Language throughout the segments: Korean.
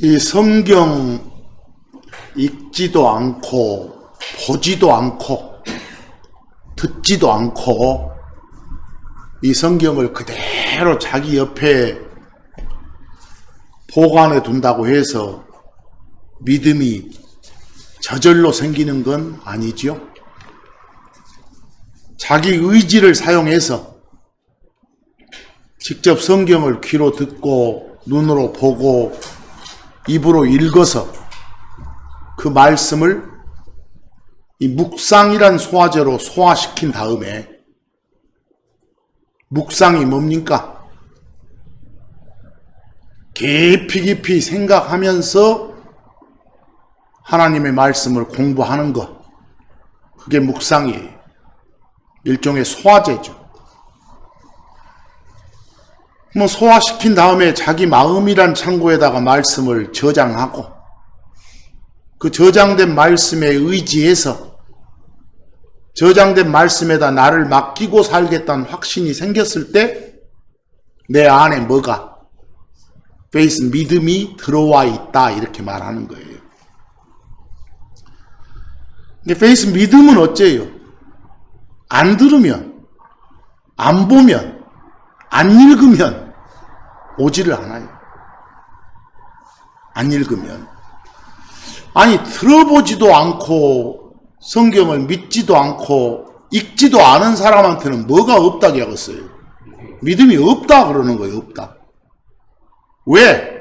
이 성경 읽지도 않고 보지도 않고 듣지도 않고 이 성경을 그대로 자기 옆에 보관해 둔다고 해서 믿음이 저절로 생기는 건 아니죠. 자기 의지를 사용해서 직접 성경을 귀로 듣고 눈으로 보고 입으로 읽어서 그 말씀을 이 묵상이란 소화제로 소화시킨 다음에, 묵상이 뭡니까? 깊이 생각하면서 하나님의 말씀을 공부하는 것, 그게 묵상이에요. 일종의 소화제죠. 뭐 소화시킨 다음에 자기 마음이란 창고에다가 말씀을 저장하고 그 저장된 말씀에 의지해서 저장된 말씀에다 나를 맡기고 살겠다는 확신이 생겼을 때 내 안에 뭐가? 페이스, 믿음이 들어와 있다, 이렇게 말하는 거예요. 근데 페이스 믿음은 어째요? 안 들으면, 안 보면, 안 읽으면 오지를 않아요. 안 읽으면. 아니, 들어보지도 않고 성경을 믿지도 않고 읽지도 않은 사람한테는 뭐가 없다고 하겠어요? 믿음이 없다 그러는 거예요. 없다. 왜?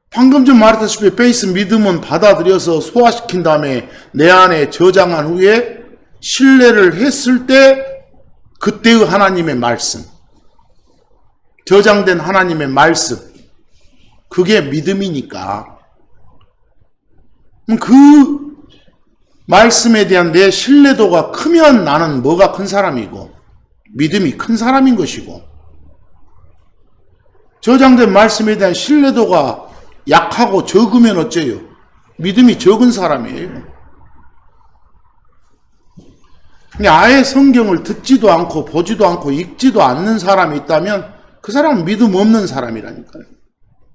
방금 전 말했다시피 페이스 믿음은 받아들여서 소화시킨 다음에 내 안에 저장한 후에 신뢰를 했을 때 그때의 하나님의 말씀, 저장된 하나님의 말씀, 그게 믿음이니까 그 말씀에 대한 내 신뢰도가 크면 나는 뭐가 큰 사람이고 믿음이 큰 사람인 것이고, 저장된 말씀에 대한 신뢰도가 약하고 적으면 어째요? 믿음이 적은 사람이에요. 근데 아예 성경을 듣지도 않고 보지도 않고 읽지도 않는 사람이 있다면 그 사람은 믿음 없는 사람이라니까요.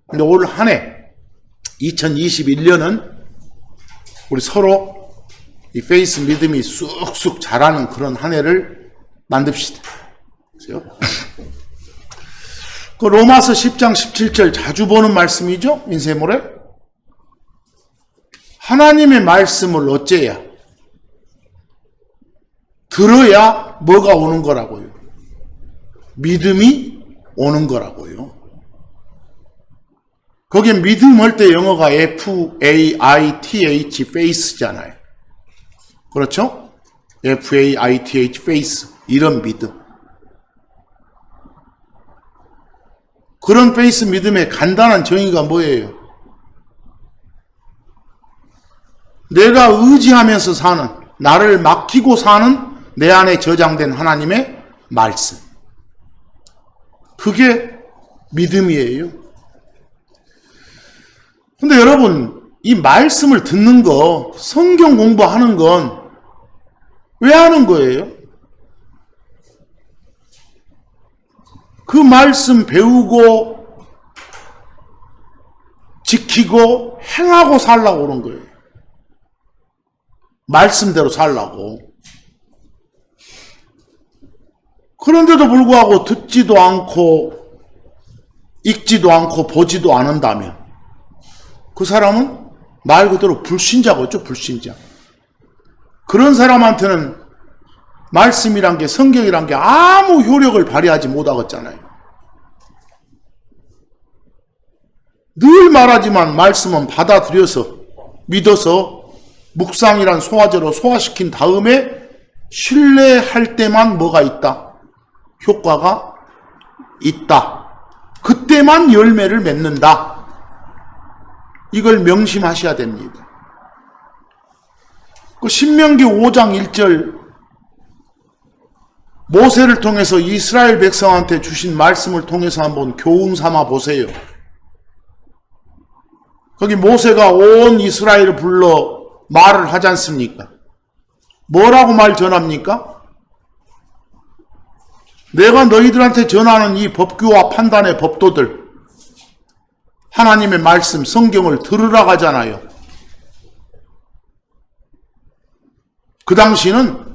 근데 올 한 해 2021년은 우리 서로 이 페이스 믿음이 쑥쑥 자라는 그런 한 해를 만듭시다. 그죠? 그 로마서 10장 17절 자주 보는 말씀이죠? 인쇄모래. 하나님의 말씀을 어째야? 들어야 뭐가 오는 거라고요? 믿음이 오는 거라고요. 거기에 믿음 할 때 영어가 F-A-I-T-H, faith잖아요. 그렇죠? F-A-I-T-H, faith. 이런 믿음. 그런 페이스 믿음의 간단한 정의가 뭐예요? 내가 의지하면서 사는, 나를 맡기고 사는 내 안에 저장된 하나님의 말씀. 그게 믿음이에요. 근데 여러분, 이 말씀을 듣는 거, 성경 공부하는 건 왜 하는 거예요? 그 말씀 배우고 지키고 행하고 살라고 그런 거예요. 말씀대로 살라고. 그런데도 불구하고 듣지도 않고 읽지도 않고 보지도 않는다면 그 사람은 말 그대로 불신자겠죠. 불신자. 그런 사람한테는 말씀이란 게, 성경이란 게 아무 효력을 발휘하지 못하겠잖아요. 늘 말하지만 말씀은 받아들여서 믿어서 묵상이란 소화제로 소화시킨 다음에 신뢰할 때만 뭐가 있다? 효과가 있다. 그때만 열매를 맺는다. 이걸 명심하셔야 됩니다. 그 신명기 5장 1절 모세를 통해서 이스라엘 백성한테 주신 말씀을 통해서 한번 교훈 삼아 보세요. 거기 모세가 온 이스라엘을 불러 말을 하지 않습니까? 뭐라고 말 전합니까? 내가 너희들한테 전하는 이 법규와 판단의 법도들, 하나님의 말씀, 성경을 들으라 하잖아요. 그 당시는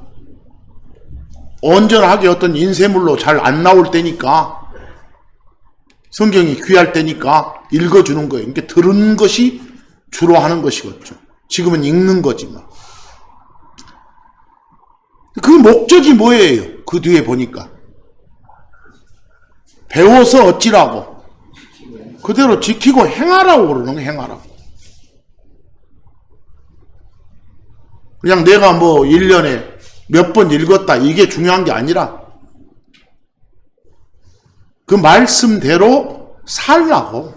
온전하게 어떤 인쇄물로 잘 안 나올 때니까, 성경이 귀할 때니까 읽어주는 거예요. 그러니까 들은 것이 주로 하는 것이겠죠. 지금은 읽는 거지만. 그 목적이 뭐예요? 그 뒤에 보니까. 배워서 어찌라고? 그대로 지키고 행하라고 그러는 거예요. 행하라고. 그냥 내가 뭐 1년에 몇 번 읽었다 이게 중요한 게 아니라 그 말씀대로 살라고.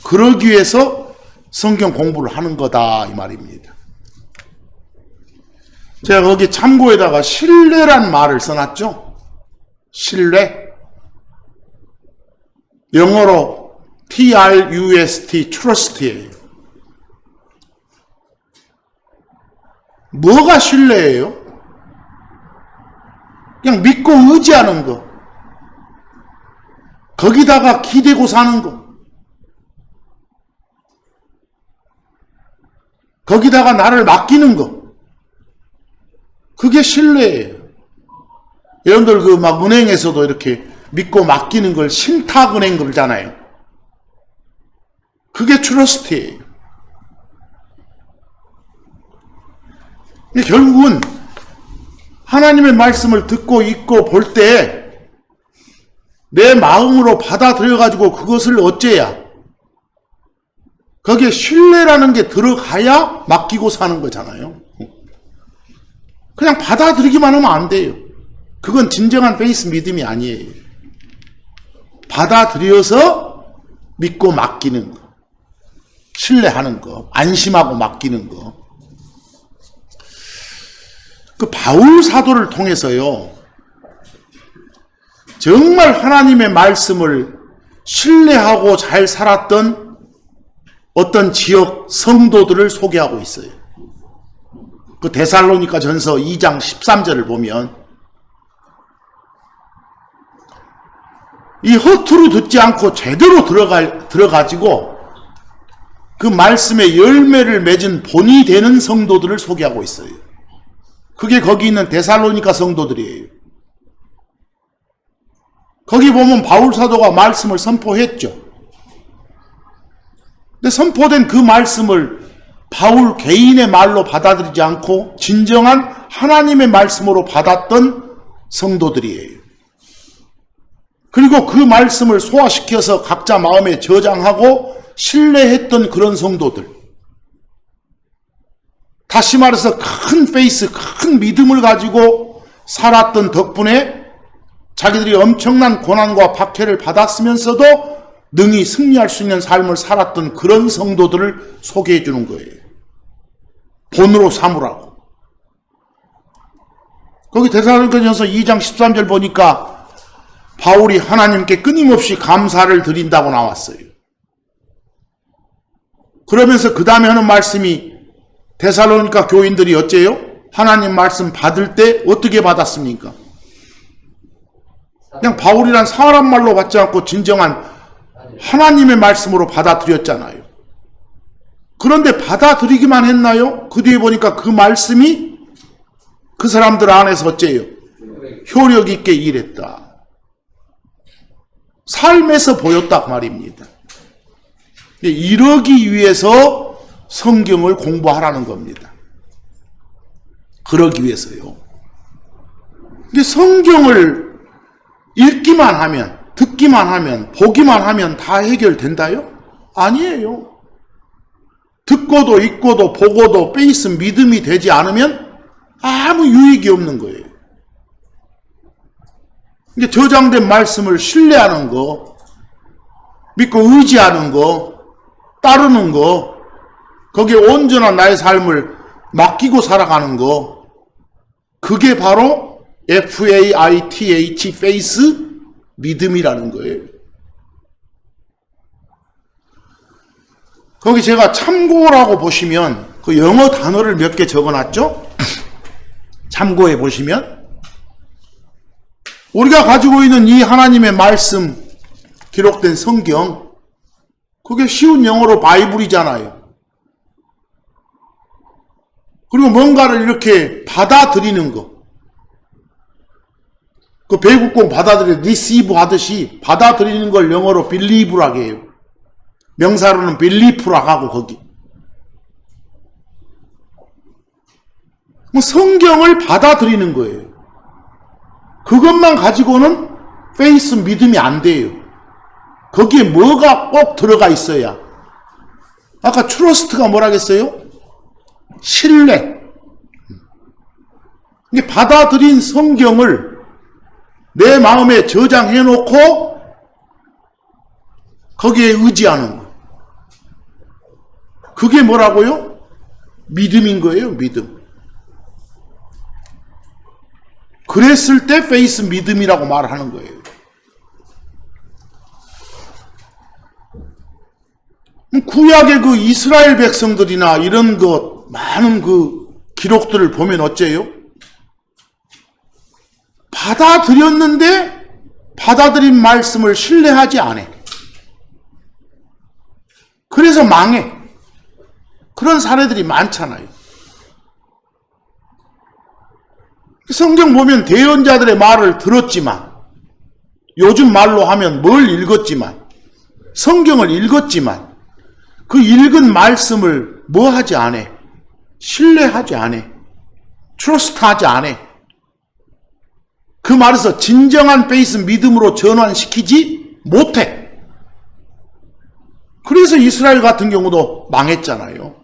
그러기 위해서 성경 공부를 하는 거다 이 말입니다. 제가 거기 참고에다가 신뢰란 말을 써놨죠. 신뢰. 영어로 TRUST, trust예요. 뭐가 신뢰예요? 그냥 믿고 의지하는 거. 거기다가 기대고 사는 거. 거기다가 나를 맡기는 거. 그게 신뢰예요. 여러분들 그 막 은행에서도 이렇게 믿고 맡기는 걸 신탁은행 그러잖아요. 그게 트러스트예요. 결국은 하나님의 말씀을 듣고 읽고 볼 때 내 마음으로 받아들여가지고 그것을 어째야? 거기에 신뢰라는 게 들어가야 맡기고 사는 거잖아요. 그냥 받아들이기만 하면 안 돼요. 그건 진정한 페이스 믿음이 아니에요. 받아들여서 믿고 맡기는 거. 신뢰하는 거. 안심하고 맡기는 거. 그 바울 사도를 통해서요. 정말 하나님의 말씀을 신뢰하고 잘 살았던 어떤 지역 성도들을 소개하고 있어요. 그 데살로니가 전서 2장 13절을 보면 이 허투루 듣지 않고 제대로 들어가지고 그 말씀의 열매를 맺은 본이 되는 성도들을 소개하고 있어요. 그게 거기 있는 데살로니가 성도들이에요. 거기 보면 바울 사도가 말씀을 선포했죠. 근데 선포된 그 말씀을 바울 개인의 말로 받아들이지 않고 진정한 하나님의 말씀으로 받았던 성도들이에요. 그리고 그 말씀을 소화시켜서 각자 마음에 저장하고 신뢰했던 그런 성도들. 다시 말해서 큰 페이스, 큰 믿음을 가지고 살았던 덕분에 자기들이 엄청난 고난과 박해를 받았으면서도 능히 승리할 수 있는 삶을 살았던 그런 성도들을 소개해 주는 거예요. 본으로 삼으라고. 거기 데살로니가전서 2장 13절 보니까 바울이 하나님께 끊임없이 감사를 드린다고 나왔어요. 그러면서 그 다음에 하는 말씀이 데살로니가 교인들이 어째요? 하나님 말씀 받을 때 어떻게 받았습니까? 그냥 바울이란 사람 말로 받지 않고 진정한 하나님의 말씀으로 받아들였잖아요. 그런데 받아들이기만 했나요? 그 뒤에 보니까 그 말씀이 그 사람들 안에서 어째요? 효력 있게 일했다. 삶에서 보였다 그 말입니다. 이러기 위해서 성경을 공부하라는 겁니다. 그러기 위해서요. 근데 성경을 읽기만 하면, 듣기만 하면, 보기만 하면 다 해결된다요? 아니에요. 듣고도 읽고도 보고도 페이스 믿음이 되지 않으면 아무 유익이 없는 거예요. 이게 저장된 말씀을 신뢰하는 거, 믿고 의지하는 거, 따르는 거, 거기에 온전한 나의 삶을 맡기고 살아가는 거, 그게 바로 FAITH, faith, 믿음이라는 거예요. 거기 제가 참고라고 보시면 그 영어 단어를 몇 개 적어놨죠? 참고해 보시면 우리가 가지고 있는 이 하나님의 말씀 기록된 성경, 그게 쉬운 영어로 바이블이잖아요. 그리고 뭔가를 이렇게 받아들이는 거, 그 배국공 받아들여 receive 하듯이 받아들이는 걸 영어로 believe라고 해요. 명사로는 belief라고 하고 거기. 성경을 받아들이는 거예요. 그것만 가지고는 faith 믿음이 안 돼요. 거기에 뭐가 꼭 들어가 있어야. 아까 trust가 뭐라겠어요? 신뢰. 받아들인 성경을 내 마음에 저장해 놓고 거기에 의지하는 거. 그게 뭐라고요? 믿음인 거예요, 믿음. 그랬을 때 페이스 믿음이라고 말하는 거예요. 구약의 그 이스라엘 백성들이나 이런 것 많은 그 기록들을 보면 어째요? 받아들였는데 받아들인 말씀을 신뢰하지 않아. 그래서 망해. 그런 사례들이 많잖아요. 성경 보면 대언자들의 말을 들었지만, 요즘 말로 하면 뭘 읽었지만, 성경을 읽었지만 그 읽은 말씀을 뭐 하지 않아? 신뢰하지 않아. 트러스트하지 않아. 그 말에서 진정한 페이스 믿음으로 전환시키지 못해. 그래서 이스라엘 같은 경우도 망했잖아요.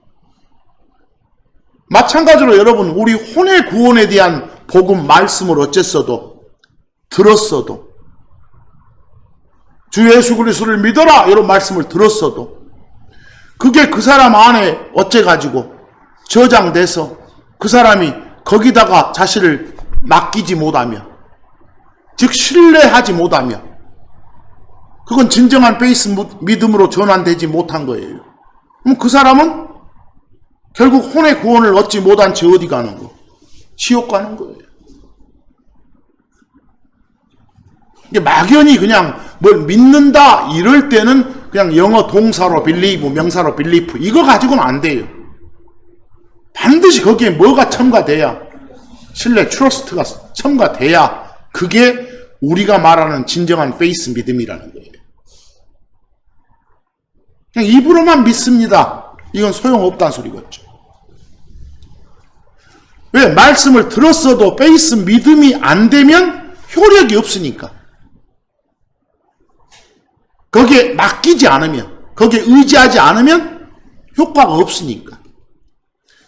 마찬가지로 여러분, 우리 혼의 구원에 대한 복음 말씀을 어쨌어도 들었어도, 주 예수 그리스도를 믿어라 이런 말씀을 들었어도 그게 그 사람 안에 어째가지고 저장돼서 그 사람이 거기다가 자신을 맡기지 못하며, 즉 신뢰하지 못하며, 그건 진정한 페이스 믿음으로 전환되지 못한 거예요. 그럼 그 사람은 결국 혼의 구원을 얻지 못한 채 어디 가는 거? 지옥 가는 거예요. 이게 막연히 그냥 뭘 믿는다 이럴 때는 그냥 영어 동사로 believe, 명사로 belief 이거 가지고는 안 돼요. 반드시 거기에 뭐가 첨가돼야, 신뢰, 트러스트가 첨가돼야 그게 우리가 말하는 진정한 페이스 믿음이라는 거예요. 그냥 입으로만 믿습니다. 이건 소용없다는 소리겠죠. 왜? 말씀을 들었어도 페이스 믿음이 안 되면 효력이 없으니까. 거기에 맡기지 않으면, 거기에 의지하지 않으면 효과가 없으니까.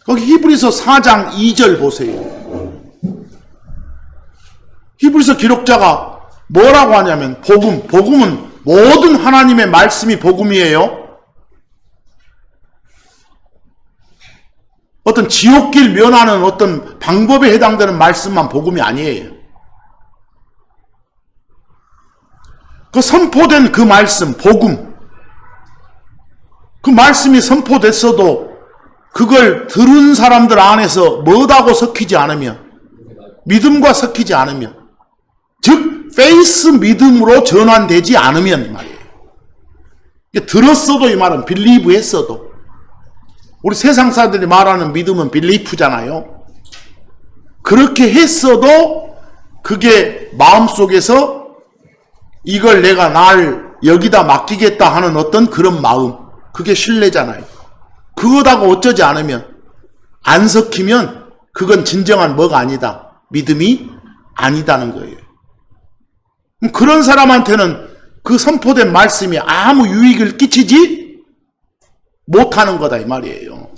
거기 히브리서 4장 2절 보세요. 히브리서 기록자가 뭐라고 하냐면, 복음은 모든 하나님의 말씀이 복음이에요. 어떤 지옥길 면하는 어떤 방법에 해당되는 말씀만 복음이 아니에요. 그 선포된 그 말씀, 복음, 그 말씀이 선포됐어도 그걸 들은 사람들 안에서 뭐다고 섞이지 않으면, 믿음과 섞이지 않으면, 즉 페이스 믿음으로 전환되지 않으면 말이에요. 들었어도 이 말은 빌리브 했어도, 우리 세상 사람들이 말하는 믿음은 빌리프잖아요. 그렇게 했어도 그게 마음속에서 이걸 내가 날 여기다 맡기겠다 하는 어떤 그런 마음, 그게 신뢰잖아요. 그거다가 어쩌지 않으면, 안 섞이면 그건 진정한 뭐가 아니다, 믿음이 아니다는 거예요. 그런 사람한테는 그 선포된 말씀이 아무 유익을 끼치지 못하는 거다 이 말이에요.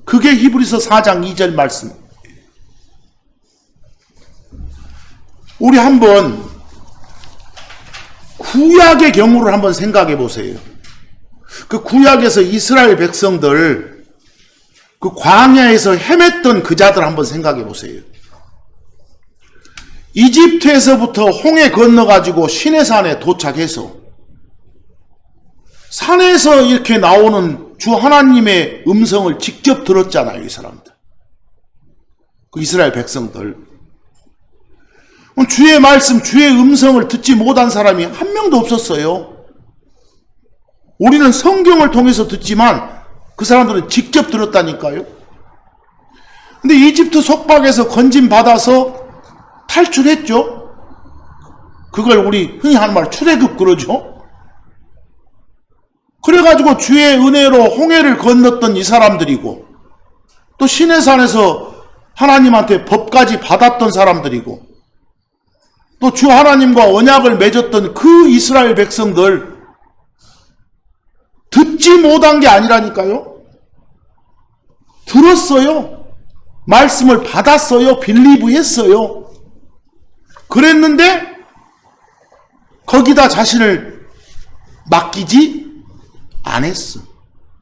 그게 히브리서 4장 2절 말씀. 우리 한번 구약의 경우를 한번 생각해 보세요. 그 구약에서 이스라엘 백성들, 그 광야에서 헤맸던 그 자들 한번 생각해 보세요. 이집트에서부터 홍해 건너가지고 시내산에 도착해서 산에서 이렇게 나오는 주 하나님의 음성을 직접 들었잖아요, 이 사람들. 그 이스라엘 백성들. 주의 말씀, 주의 음성을 듣지 못한 사람이 한 명도 없었어요. 우리는 성경을 통해서 듣지만 그 사람들은 직접 들었다니까요. 근데 이집트 속박에서 건짐받아서 탈출했죠. 그걸 우리 흔히 하는 말 출애굽 그러죠. 그래가지고 주의 은혜로 홍해를 건넜던 이 사람들이고, 또 시내산에서 하나님한테 법까지 받았던 사람들이고, 또 주 하나님과 언약을 맺었던 그 이스라엘 백성들, 듣지 못한 게 아니라니까요. 들었어요. 말씀을 받았어요. 빌리브 했어요. 그랬는데 거기다 자신을 맡기지 않았어.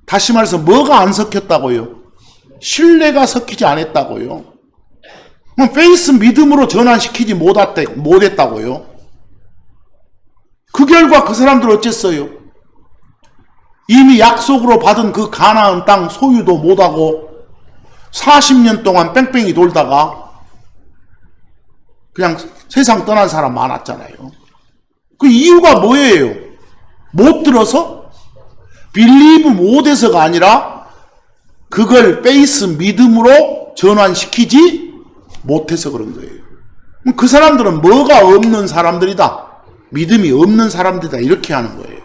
다시 말해서 뭐가 안 섞였다고요? 신뢰가 섞이지 않았다고요. 페이스 믿음으로 전환시키지 못했다고요. 그 결과 그 사람들 어쨌어요? 이미 약속으로 받은 그 가나안 땅 소유도 못하고 40년 동안 뺑뺑이 돌다가 그냥 세상 떠난 사람 많았잖아요. 그 이유가 뭐예요? 못 들어서? 빌리브 못해서가 아니라 그걸 페이스 믿음으로 전환시키지 못해서 그런 거예요. 그 사람들은 뭐가 없는 사람들이다, 믿음이 없는 사람들이다, 이렇게 하는 거예요.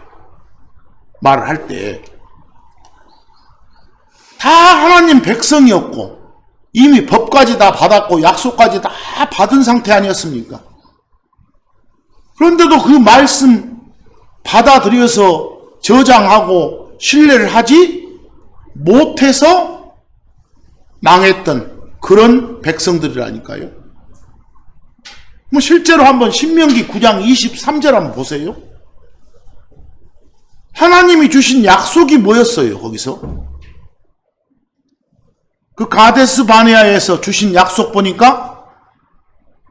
말을 할 때. 다 하나님 백성이었고 이미 법까지 다 받았고 약속까지 다 받은 상태 아니었습니까? 그런데도 그 말씀 받아들여서 저장하고 신뢰를 하지 못해서 망했던 그런 백성들이라니까요. 실제로 한번 신명기 9장 23절 한번 보세요. 하나님이 주신 약속이 뭐였어요? 거기서 그 가데스 바네아에서 주신 약속 보니까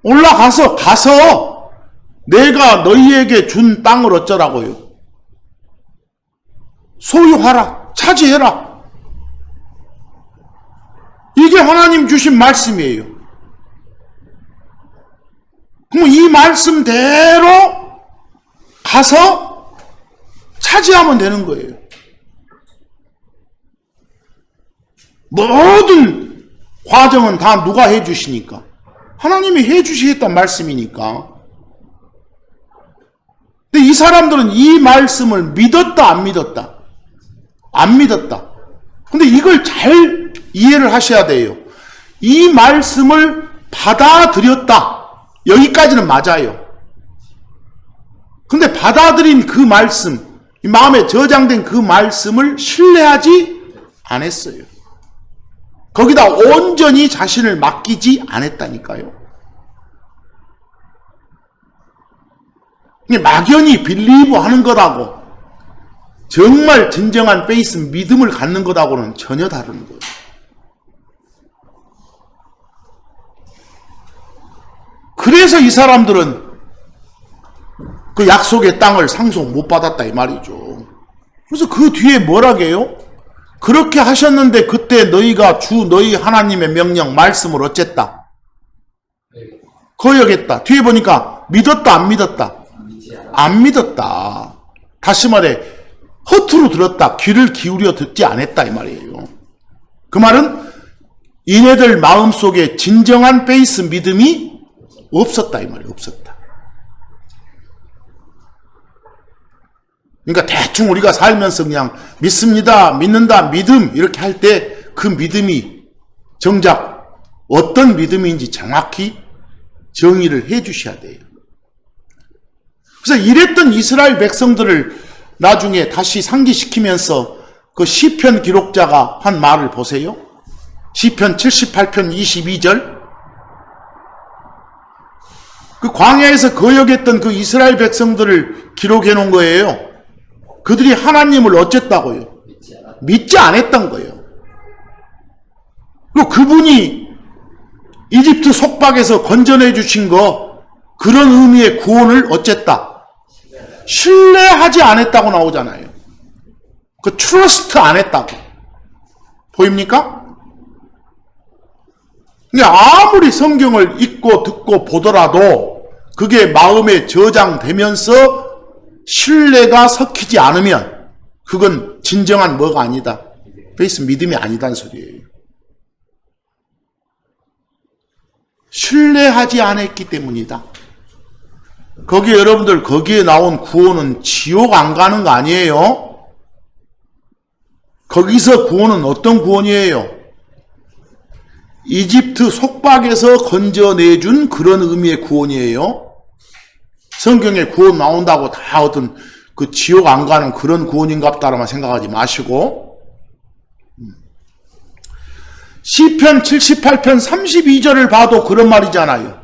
올라가서 내가 너희에게 준 땅을 어쩌라고요? 소유하라, 차지해라. 이게 하나님 주신 말씀이에요. 그럼 이 말씀대로 가서 차지하면 되는 거예요. 모든 과정은 다 누가 해주시니까? 하나님이 해주시겠다는 말씀이니까. 근데 이 사람들은 이 말씀을 믿었다, 안 믿었다? 안 믿었다. 근데 이걸 잘 이해를 하셔야 돼요. 이 말씀을 받아들였다. 여기까지는 맞아요. 근데 받아들인 그 말씀, 이 마음에 저장된 그 말씀을 신뢰하지 않았어요. 거기다 온전히 자신을 맡기지 않았다니까요. 막연히 빌리브 하는 것하고 정말 진정한 페이스 믿음을 갖는 것하고는 전혀 다른 거예요. 그래서 이 사람들은 그 약속의 땅을 상속 못 받았다 이 말이죠. 그래서 그 뒤에 뭐라게요? 그렇게 하셨는데 그때 너희가 주 너희 하나님의 명령 말씀을 어쨌다? 거역했다. 뒤에 보니까 믿었다, 안 믿었다? 안 믿었다. 다시 말해 허투루 들었다. 귀를 기울여 듣지 않았다 이 말이에요. 그 말은 이네들 마음속에 진정한 페이스 믿음이 없었다 이 말이에요. 없었다. 그러니까 대충 우리가 살면서 그냥 믿습니다, 믿는다, 믿음 이렇게 할 때 그 믿음이 정작 어떤 믿음인지 정확히 정의를 해 주셔야 돼요. 그래서 이랬던 이스라엘 백성들을 나중에 다시 상기시키면서 그 시편 기록자가 한 말을 보세요. 시편 78편 22절. 그 광야에서 거역했던 그 이스라엘 백성들을 기록해 놓은 거예요. 그들이 하나님을 어쨌다고요? 믿지 않았던 거예요. 그리고 그분이 이집트 속박에서 건져내 주신 거, 그런 의미의 구원을 어쨌다? 신뢰하지 않았다고 나오잖아요. 그 트러스트 안 했다고. 보입니까? 근데 아무리 성경을 읽고 듣고 보더라도 그게 마음에 저장되면서 신뢰가 섞이지 않으면 그건 진정한 뭐가 아니다. 페이스 믿음이 아니다는 소리예요. 신뢰하지 않았기 때문이다. 거기에 여러분들 거기에 나온 구원은 지옥 안 가는 거 아니에요? 거기서 구원은 어떤 구원이에요? 이집트 속박에서 건져내준 그런 의미의 구원이에요. 성경에 구원 나온다고 다 어떤 그 지옥 안 가는 그런 구원인갑다라만 생각하지 마시고, 시편 78편 32절을 봐도 그런 말이잖아요.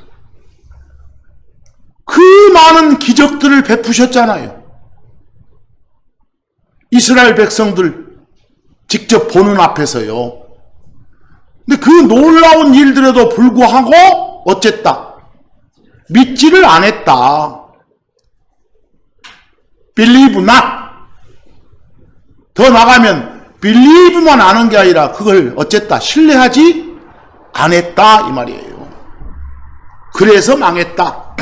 그 많은 기적들을 베푸셨잖아요. 이스라엘 백성들 직접 보는 앞에서요. 근데 그 놀라운 일들에도 불구하고 어쨌다? 믿지를 안 했다. believe not. 더 나가면 believe만 아는 게 아니라 그걸 어쨌다? 신뢰하지 않았다 이 말이에요. 그래서 망했다.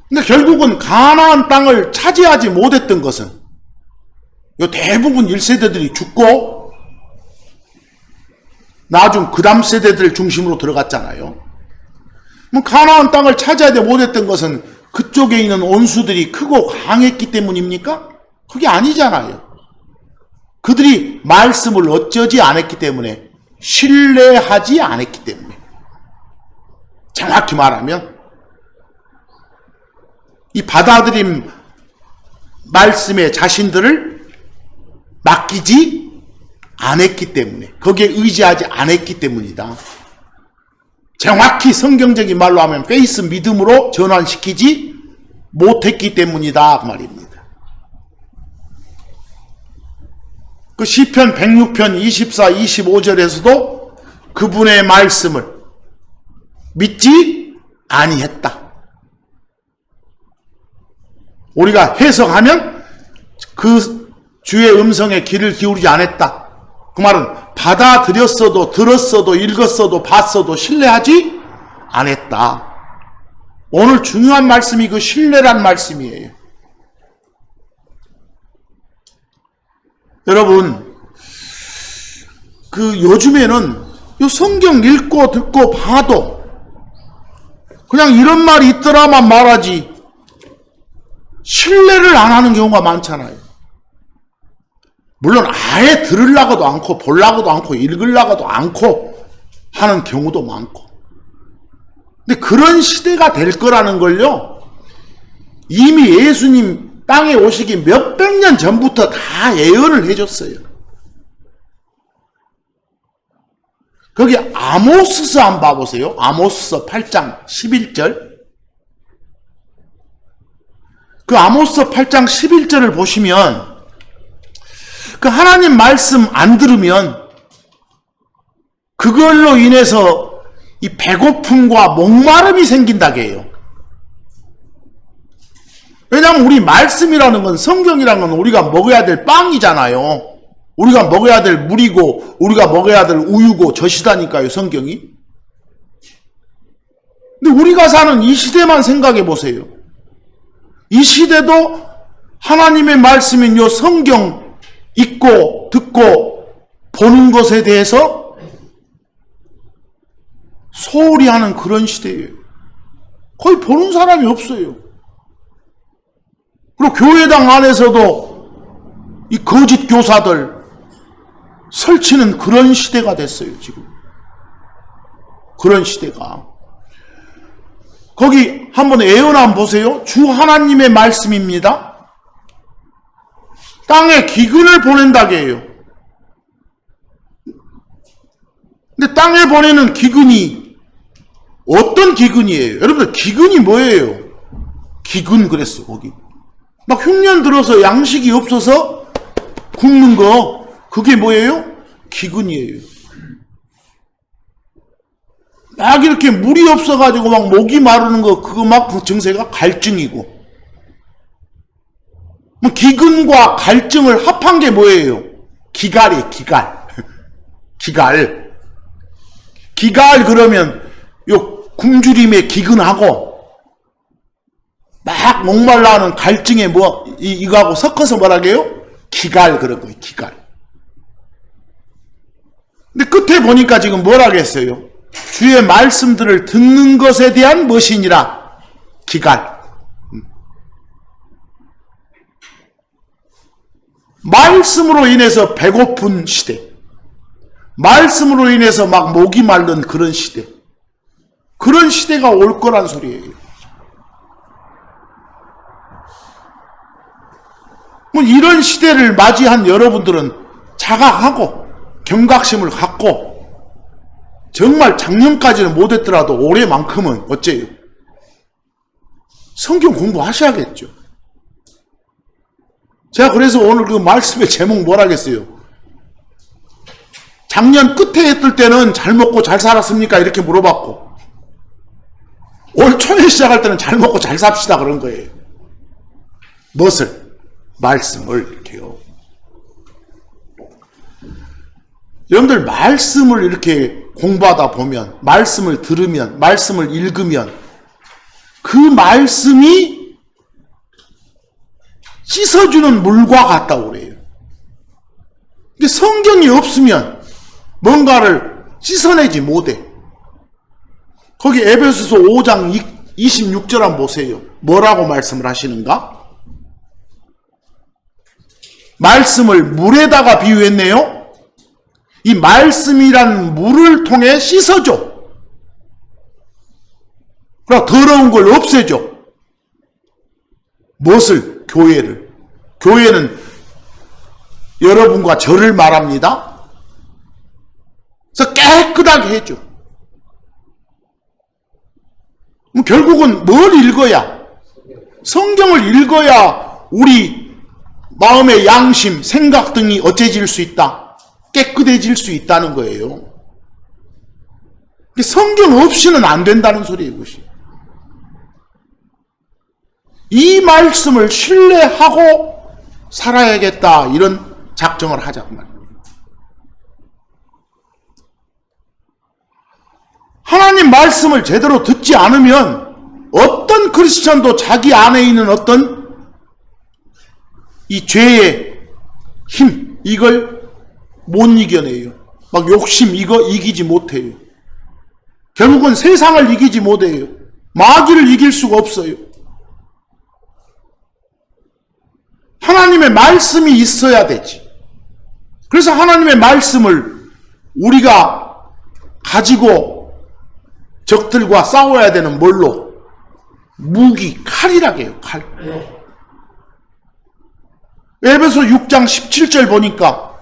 근데 결국은 가나안 땅을 차지하지 못했던 것은 요 대부분 1세대들이 죽고 나중 그 다음 세대들 중심으로 들어갔잖아요. 가나안 땅을 차지하지 못했던 것은 그쪽에 있는 원수들이 크고 강했기 때문입니까? 그게 아니잖아요. 그들이 말씀을 어쩌지 않았기 때문에, 신뢰하지 않았기 때문에. 정확히 말하면 이 받아들인 말씀에 자신들을 맡기지 않았기 때문에, 거기에 의지하지 않았기 때문이다. 정확히 성경적인 말로 하면 페이스 믿음으로 전환시키지 못했기 때문이다 그 말입니다. 그 시편 106편 24, 25절에서도 그분의 말씀을 믿지 아니했다. 우리가 해석하면 그 주의 음성에 귀를 기울이지 않았다. 그 말은 받아들였어도 들었어도 읽었어도 봤어도 신뢰하지 않았다. 오늘 중요한 말씀이 그 신뢰란 말씀이에요. 여러분, 그 요즘에는 요 성경 읽고 듣고 봐도 그냥 이런 말이 있더라만 말하지 신뢰를 안 하는 경우가 많잖아요. 물론 아예 들으려고도 않고 보려고도 않고 읽으려고도 않고 하는 경우도 많고, 근데 그런 시대가 될 거라는 걸요 이미 예수님 땅에 오시기 몇백 년 전부터 다 예언을 해줬어요. 거기 아모스서 한번 봐보세요. 아모스서 8장 11절. 그 아모스서 8장 11절을 보시면 그 하나님 말씀 안 들으면 그걸로 인해서 이 배고픔과 목마름이 생긴다고 해요. 왜냐하면 우리 말씀이라는 건, 성경이라는 건 우리가 먹어야 될 빵이잖아요. 우리가 먹어야 될 물이고 우리가 먹어야 될 우유고 젖이다니까요, 성경이. 근데 우리가 사는 이 시대만 생각해 보세요. 이 시대도 하나님의 말씀인 요 성경 읽고 듣고 보는 것에 대해서 소홀히 하는 그런 시대예요. 거의 보는 사람이 없어요. 그리고 교회당 안에서도 이 거짓 교사들 설치는 그런 시대가 됐어요, 지금. 그런 시대가. 거기 한번 예언 한번 보세요. 주 하나님의 말씀입니다. 땅에 기근을 보낸다고 해요. 근데 땅에 보내는 기근이 어떤 기근이에요? 여러분들 기근이 뭐예요? 기근 그랬어, 거기. 막 흉년 들어서 양식이 없어서 굶는 거, 그게 뭐예요? 기근이에요. 막 이렇게 물이 없어가지고 막 목이 마르는 거, 그거 막 그 증세가 갈증이고. 기근과 갈증을 합한 게 뭐예요? 기갈이에요, 기갈. 기갈. 기갈 그러면 요 굶주림에 기근하고 막 목말라하는 갈증에 이거하고 섞어서 뭐라게요? 기갈 그런 거예요. 기갈. 근데 끝에 보니까 지금 뭐라겠어요? 주의 말씀들을 듣는 것에 대한 무엇이니라? 기갈. 말씀으로 인해서 배고픈 시대, 말씀으로 인해서 막 목이 마른 그런 시대, 그런 시대가 올 거란 소리예요. 뭐 이런 시대를 맞이한 여러분들은 자각하고 경각심을 갖고 정말 작년까지는 못했더라도 올해만큼은 어째요? 성경 공부하셔야겠죠. 제가 그래서 오늘 그 말씀의 제목 뭐라겠어요? 작년 끝에 했을 때는 잘 먹고 잘 살았습니까? 이렇게 물어봤고 올 초에 시작할 때는 잘 먹고 잘 삽시다 그런 거예요. 무엇을? 말씀을 이렇게요. 여러분들 말씀을 이렇게 공부하다 보면, 말씀을 들으면, 말씀을 읽으면 그 말씀이 씻어주는 물과 같다고 그래요. 근데 성경이 없으면 뭔가를 씻어내지 못해. 거기 에베소서 5장 26절 한번 보세요. 뭐라고 말씀을 하시는가? 말씀을 물에다가 비유했네요. 이 말씀이란 물을 통해 씻어줘. 그러나 더러운 걸 없애줘. 무엇을? 교회를. 교회는 여러분과 저를 말합니다. 그래서 깨끗하게 해줘. 그럼 결국은 뭘 읽어야? 성경을 읽어야 우리 마음의 양심, 생각 등이 어째질 수 있다? 깨끗해질 수 있다는 거예요. 성경 없이는 안 된다는 소리예요, 이것이. 이 말씀을 신뢰하고 살아야겠다, 이런 작정을 하자고 말입니다. 하나님 말씀을 제대로 듣지 않으면 어떤 크리스천도 자기 안에 있는 어떤 이 죄의 힘, 이걸 못 이겨내요. 막 욕심, 이거 이기지 못해요. 결국은 세상을 이기지 못해요. 마귀를 이길 수가 없어요. 하나님의 말씀이 있어야 되지. 그래서 하나님의 말씀을 우리가 가지고 적들과 싸워야 되는 뭘로? 무기, 칼이라고 해요. 칼. 에베소 6장 17절 보니까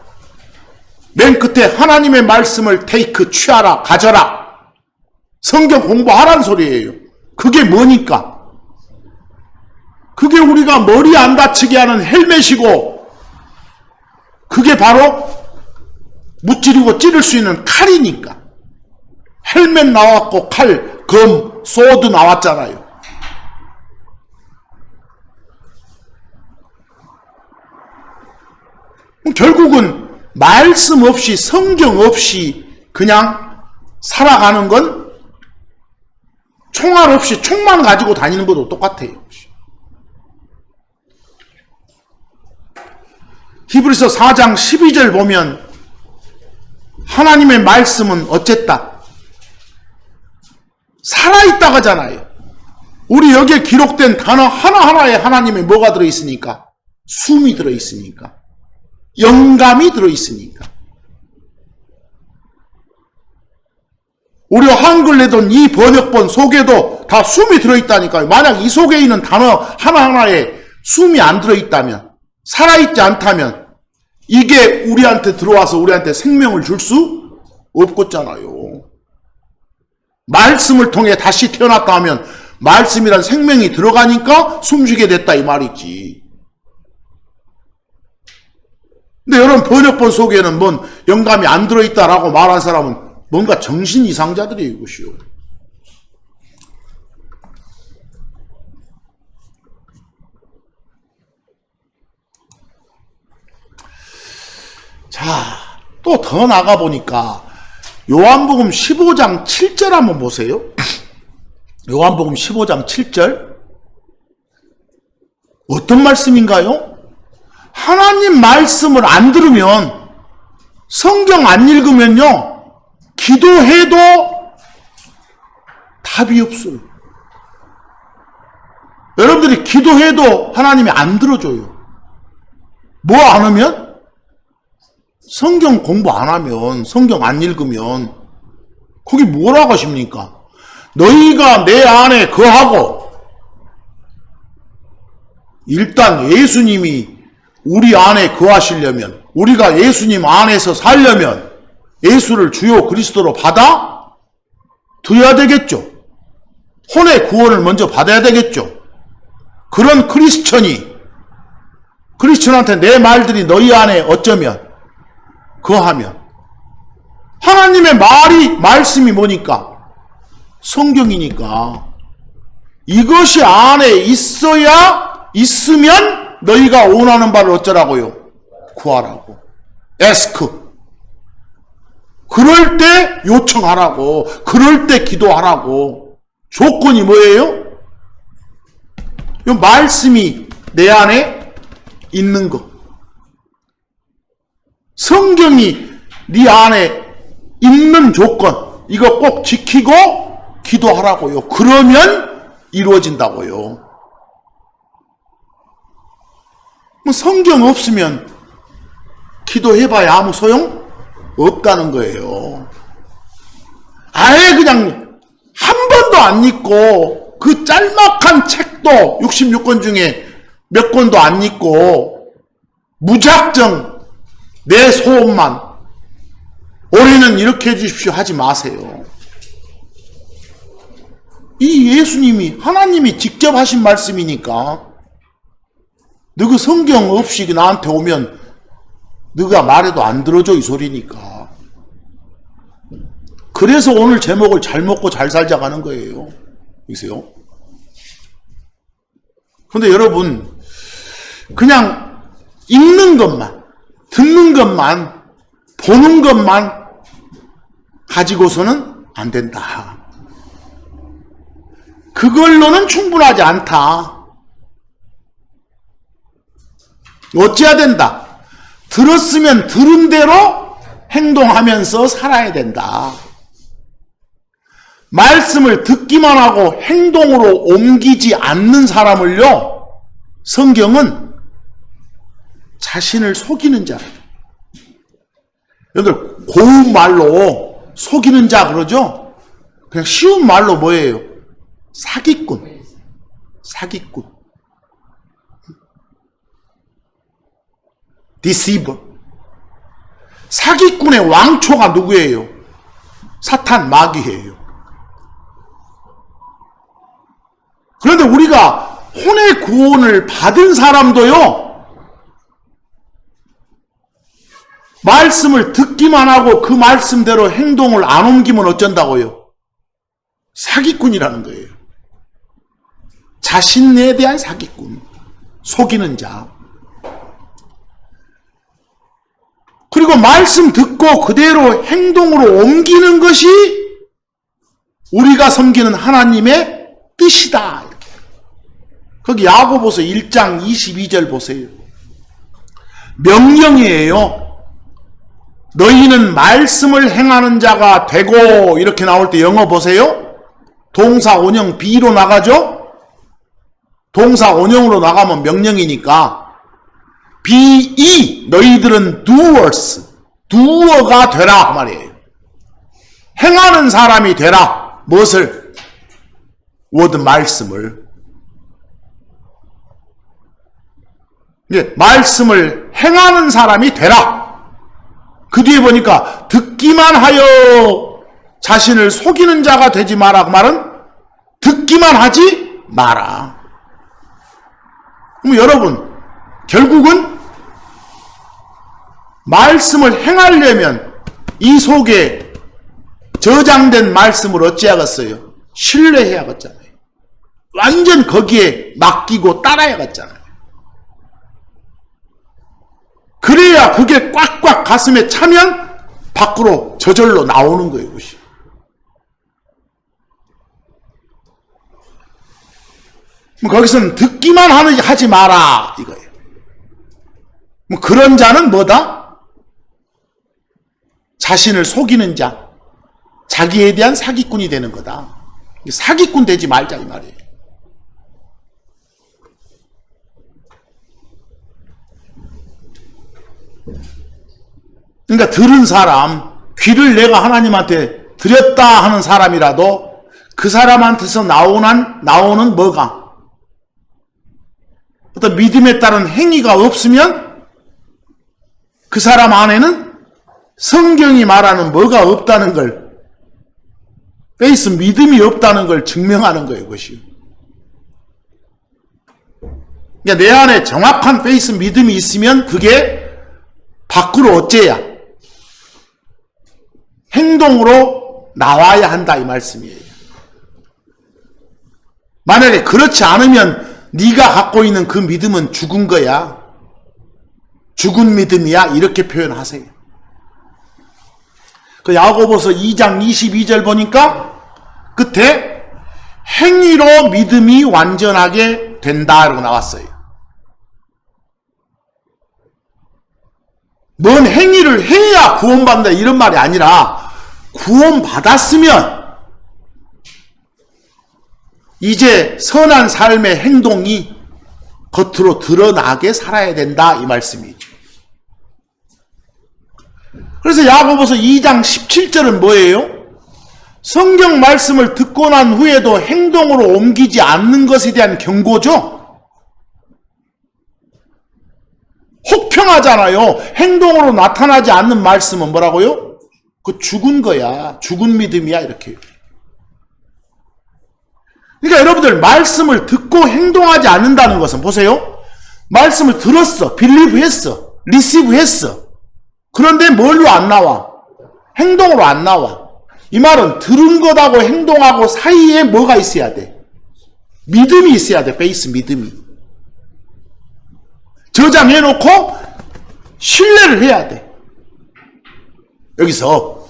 맨 끝에 하나님의 말씀을 취하라, 가져라. 성경 공부하라는 소리예요. 그게 뭐니까? 그게 우리가 머리 안 다치게 하는 헬멧이고, 그게 바로 무찌르고 찌를 수 있는 칼이니까. 헬멧 나왔고 칼, 검, 소드 나왔잖아요. 결국은 말씀 없이, 성경 없이 그냥 살아가는 건 총알 없이 총만 가지고 다니는 것도 똑같아요. 히브리서 4장 12절 보면 하나님의 말씀은 어쨌다? 살아있다고 하잖아요. 우리 여기에 기록된 단어 하나하나에 하나님의 뭐가 들어있으니까? 숨이 들어있으니까. 영감이 들어있으니까. 우리 한글 내던 이 번역본 속에도 다 숨이 들어있다니까요. 만약 이 속에 있는 단어 하나하나에 숨이 안 들어있다면, 살아있지 않다면 이게 우리한테 들어와서 우리한테 생명을 줄 수 없겠잖아요. 말씀을 통해 다시 태어났다 하면 말씀이란 생명이 들어가니까 숨쉬게 됐다 이 말이지. 근데 여러분 번역본 속에는 뭔 영감이 안 들어있다라고 말한 사람은 뭔가 정신 이상자들이에요, 이것이요. 자, 또 더 나가 보니까 요한복음 15장 7절 한번 보세요. 요한복음 15장 7절 어떤 말씀인가요? 하나님 말씀을 안 들으면, 성경 안 읽으면요, 기도해도 답이 없어요. 여러분들이 기도해도 하나님이 안 들어줘요. 뭐 안 하면? 성경 공부 안 하면, 성경 안 읽으면 거기 뭐라고 하십니까? 너희가 내 안에 거하고, 일단 예수님이 우리 안에 거하시려면, 우리가 예수님 안에서 살려면 예수를 주요 그리스도로 받아 둬야 되겠죠. 혼의 구원을 먼저 받아야 되겠죠. 그런 크리스천한테 내 말들이 너희 안에 어쩌면 거하면, 하나님의 말씀이 뭐니까? 성경이니까 이것이 안에 있으면 너희가 원하는 바를 어쩌라고요? 구하라고. 에스크. 그럴 때 요청하라고. 그럴 때 기도하라고. 조건이 뭐예요? 이 말씀이 내 안에 있는 것. 성경이 네 안에 있는 조건. 이거 꼭 지키고 기도하라고요. 그러면 이루어진다고요. 성경 없으면 기도해봐야 아무 소용 없다는 거예요. 아예 그냥 한 번도 안 읽고, 그 짤막한 책도 66권 중에 몇 권도 안 읽고 무작정 내 소원만 올해는 이렇게 해주십시오 하지 마세요. 이 예수님이, 하나님이 직접 하신 말씀이니까, 너그 성경 없이 나한테 오면 너가 말해도 안 들어줘, 이 소리니까. 그래서 오늘 제목을 잘 먹고 잘 살자고 하는 거예요. 보세요. 그런데 여러분, 그냥 읽는 것만, 듣는 것만, 보는 것만 가지고서는 안 된다. 그걸로는 충분하지 않다. 어찌해야 된다? 들었으면 들은 대로 행동하면서 살아야 된다. 말씀을 듣기만 하고 행동으로 옮기지 않는 사람을요, 성경은 자신을 속이는 자. 여러분들 고운 말로 속이는 자 그러죠? 그냥 쉬운 말로 뭐예요? 사기꾼. 사기꾼. deceiver. 사기꾼의 왕초가 누구예요? 사탄, 마귀예요. 그런데 우리가 혼의 구원을 받은 사람도요, 말씀을 듣기만 하고 그 말씀대로 행동을 안 옮기면 어쩐다고요? 사기꾼이라는 거예요. 자신에 대한 사기꾼, 속이는 자. 그리고 말씀 듣고 그대로 행동으로 옮기는 것이 우리가 섬기는 하나님의 뜻이다. 거기 야고보서 1장 22절 보세요. 명령이에요. 너희는 말씀을 행하는 자가 되고, 이렇게 나올 때 영어 보세요. 동사 원형 B로 나가죠? 동사 원형으로 나가면 명령이니까 be 너희들은 doers, doer가 되라 말이에요. 행하는 사람이 되라. 무엇을? word, 말씀을. 말씀을 행하는 사람이 되라. 그 뒤에 보니까 듣기만 하여 자신을 속이는 자가 되지 마라. 그 말은 듣기만 하지 마라. 그럼 여러분, 결국은 말씀을 행하려면 이 속에 저장된 말씀을 어찌하겠어요? 신뢰해야겠잖아요. 완전 거기에 맡기고 따라야겠잖아요. 그래야 그게 꽉꽉 가슴에 차면 밖으로 저절로 나오는 거예요. 그것이. 거기서는 듣기만 하지 마라 이거예요. 그런 자는 뭐다? 자신을 속이는 자, 자기에 대한 사기꾼이 되는 거다. 사기꾼 되지 말자 이 말이에요. 그러니까 들은 사람, 귀를 내가 하나님한테 드렸다 하는 사람이라도 그 사람한테서 나오는 뭐가? 어떤 믿음에 따른 행위가 없으면 그 사람 안에는 성경이 말하는 뭐가 없다는 걸, 페이스 믿음이 없다는 걸 증명하는 거예요, 그것이. 그러니까 내 안에 정확한 페이스 믿음이 있으면 그게 밖으로 어째야? 행동으로 나와야 한다 이 말씀이에요. 만약에 그렇지 않으면 네가 갖고 있는 그 믿음은 죽은 거야. 죽은 믿음이야. 이렇게 표현하세요. 그 야고보서 2장 22절 보니까 끝에 행위로 믿음이 완전하게 된다라고 나왔어요. 뭔 행위를 해야 구원받는다 이런 말이 아니라 구원받았으면 이제 선한 삶의 행동이 겉으로 드러나게 살아야 된다 이 말씀이죠. 그래서 야고보서 2장 17절은 뭐예요? 성경 말씀을 듣고 난 후에도 행동으로 옮기지 않는 것에 대한 경고죠. 혹평하잖아요. 행동으로 나타나지 않는 말씀은 뭐라고요? 그 죽은 거야. 죽은 믿음이야 이렇게. 그러니까 여러분들 말씀을 듣고 행동하지 않는다는 것은 보세요. 말씀을 들었어. 빌리브 했어. 리시브 했어. 그런데 뭘로 안 나와? 행동으로 안 나와. 이 말은 들은 것하고 행동하고 사이에 뭐가 있어야 돼? 믿음이 있어야 돼. 베이스 믿음이. 저장해놓고 신뢰를 해야 돼. 여기서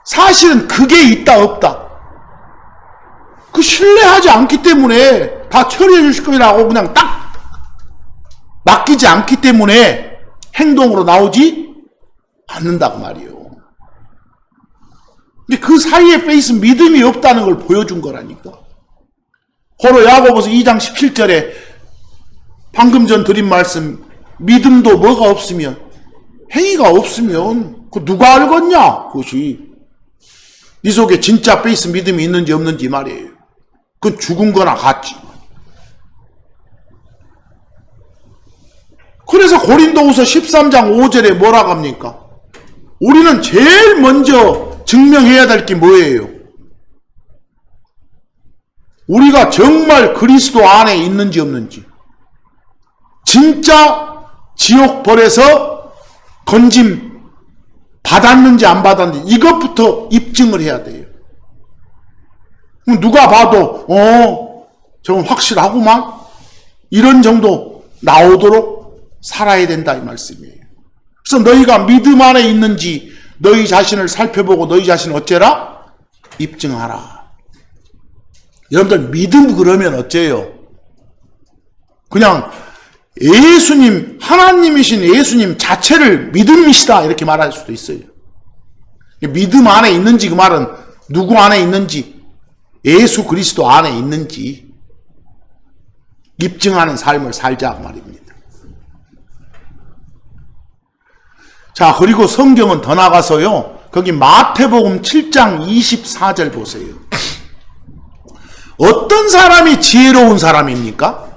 사실은 그게 있다 없다. 그 신뢰하지 않기 때문에 다 처리해 주실 거라고 그냥 딱 맡기지 않기 때문에 행동으로 나오지 않는다고 말이에요. 근데 그 사이에 페이스 믿음이 없다는 걸 보여준 거라니까. 고로 야고보서 2장 17절에 방금 전 드린 말씀, 믿음도 뭐가 없으면, 행위가 없으면 그 누가 알겠냐 그것이. 네 속에 진짜 페이스 믿음이 있는지 없는지 말이에요. 그건 죽은 거나 같지. 그래서 고린도후서 13장 5절에 뭐라고 합니까? 우리는 제일 먼저 증명해야 될 게 뭐예요? 우리가 정말 그리스도 안에 있는지 없는지, 진짜 지옥벌에서 건짐 받았는지 안 받았는지 이것부터 입증을 해야 돼요. 누가 봐도 저건 확실하구만 이런 정도 나오도록 살아야 된다 이 말씀이에요. 그래서 너희가 믿음 안에 있는지 너희 자신을 살펴보고 너희 자신을 어째라? 입증하라. 여러분들 믿음 그러면 어째요? 그냥 예수님, 하나님이신 예수님 자체를 믿음이시다 이렇게 말할 수도 있어요. 믿음 안에 있는지 그 말은 누구 안에 있는지, 예수 그리스도 안에 있는지 입증하는 삶을 살자 그 말입니다. 자, 그리고 성경은 더 나가서요. 거기 마태복음 7장 24절 보세요. 어떤 사람이 지혜로운 사람입니까?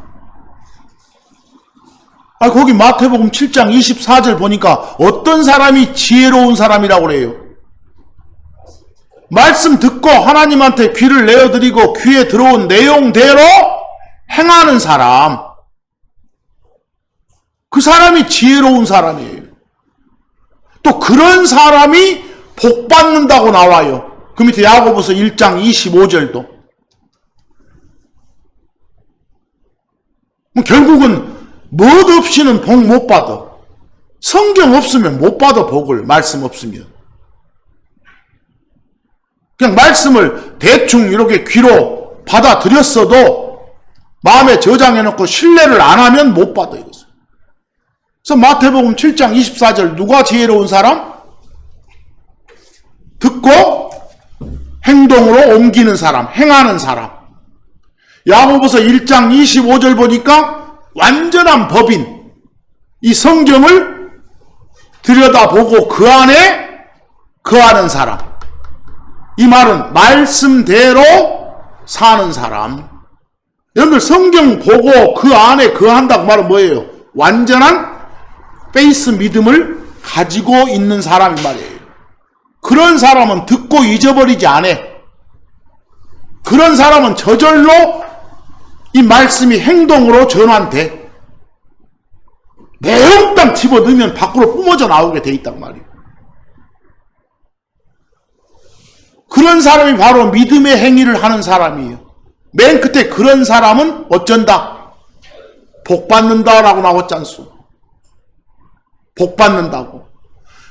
거기 마태복음 7장 24절 보니까 어떤 사람이 지혜로운 사람이라고 그래요? 말씀 듣고 하나님한테 귀를 내어드리고 귀에 들어온 내용대로 행하는 사람. 그 사람이 지혜로운 사람이에요. 또 그런 사람이 복 받는다고 나와요. 그 밑에 야고보서 1장 25절도. 결국은 못 없이는 복 못 받아. 성경 없으면 못 받아 복을. 말씀 없으면. 그냥 말씀을 대충 이렇게 귀로 받아들였어도 마음에 저장해놓고 신뢰를 안 하면 못 받아 이것을. 그래서 마태복음 7장 24절 누가 지혜로운 사람? 듣고 행동으로 옮기는 사람, 행하는 사람. 야고보서 1장 25절 보니까 완전한 법인, 이 성경을 들여다보고 그 안에 거하는 사람. 이 말은 말씀대로 사는 사람. 여러분들 성경 보고 그 안에 거한다고 말은 뭐예요? 완전한 페이스 믿음을 가지고 있는 사람이 말이에요. 그런 사람은 듣고 잊어버리지 않아. 그런 사람은 저절로 이 말씀이 행동으로 전환돼. 매운땅 집어넣으면 밖으로 뿜어져 나오게 돼 있단 말이에요. 그런 사람이 바로 믿음의 행위를 하는 사람이에요. 맨 끝에 그런 사람은 어쩐다? 복 받는다라고 나왔지 않소? 복 받는다고.